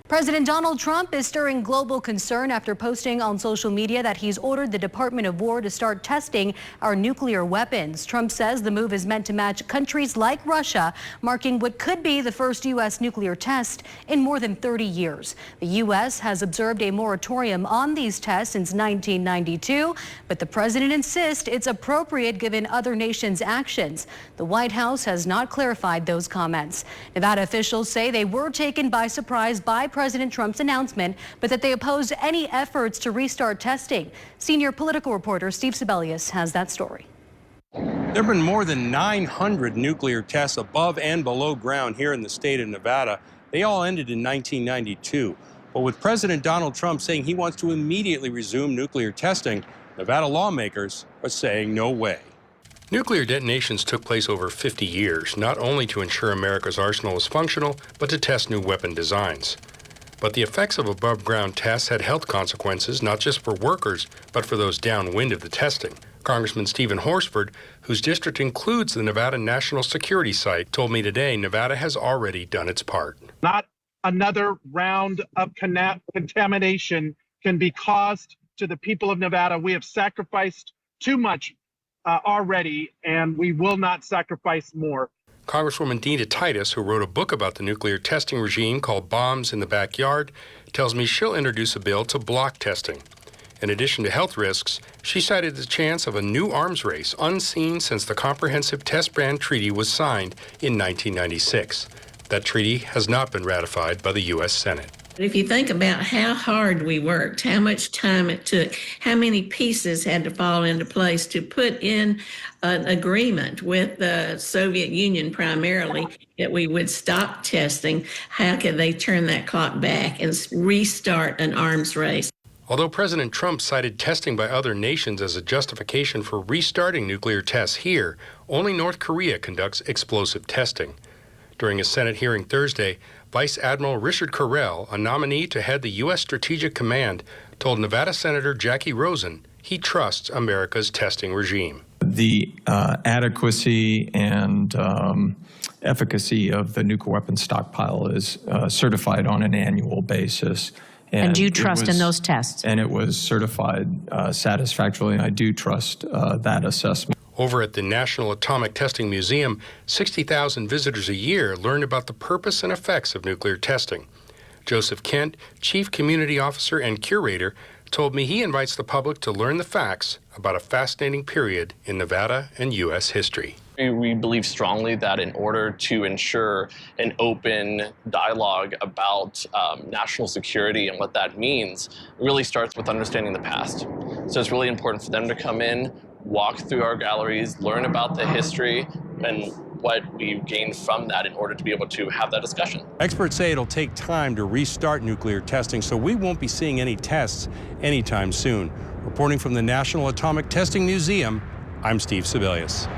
President Donald Trump is stirring global concern after posting on social media that he's ordered the Department of War to start testing our nuclear weapons. Trump says the move is meant to match countries like Russia, marking what could be the first U.S. nuclear test in more than 30 years. The U.S. has observed a moratorium on these tests since 1992, but the president insists it's appropriate given other nations' actions. The White House has not clarified those comments. Nevada officials say they were taken by surprise by President Trump's announcement, but that they oppose any efforts to restart testing. Senior political reporter Steve Sebelius has that story. There have been more than 900 nuclear tests above and below ground here in the state of Nevada. They all ended in 1992. But with President Donald Trump saying he wants to immediately resume nuclear testing, Nevada lawmakers are saying no way. Nuclear detonations took place over 50 years, not only to ensure America's arsenal was functional, but to test new weapon designs. But the effects of above-ground tests had health consequences, not just for workers, but for those downwind of the testing. Congressman Stephen Horsford, whose district includes the Nevada National Security Site, told me today Nevada has already done its part. Not another round of contamination can be caused to the people of Nevada. We have sacrificed too much already, and we will not sacrifice more. Congresswoman Dina Titus, who wrote a book about the nuclear testing regime called Bombs in the Backyard, tells me she'll introduce a bill to block testing. In addition to health risks, she cited the chance of a new arms race unseen since the Comprehensive Test Ban Treaty was signed in 1996. That treaty has not been ratified by the U.S. Senate. If you think about how hard we worked, how much time it took, how many pieces had to fall into place to put in an agreement with the Soviet Union primarily that we would stop testing, how could they turn that clock back and restart an arms race? Although President Trump cited testing by other nations as a justification for restarting nuclear tests here, only North Korea conducts explosive testing. During a Senate hearing Thursday, Vice Admiral Richard Carell, a nominee to head the U.S. Strategic Command, told Nevada Senator Jackie Rosen he trusts America's testing regime. The adequacy and efficacy of the nuclear weapons stockpile is certified on an annual basis. And do you trust in those tests? And it was certified satisfactorily, and I do trust that assessment. Over at the National Atomic Testing Museum, 60,000 visitors a year learn about the purpose and effects of nuclear testing. Joseph Kent, Chief Community Officer and Curator, told me he invites the public to learn the facts about a fascinating period in Nevada and U.S. history. We believe strongly that in order to ensure an open dialogue about national security and what that means, it really starts with understanding the past. So it's really important for them to come in, walk through our galleries, learn about the history and what we've gained from that in order to be able to have that discussion. Experts say it'll take time to restart nuclear testing, so we won't be seeing any tests anytime soon. Reporting from the National Atomic Testing Museum, I'm Steve Sebelius.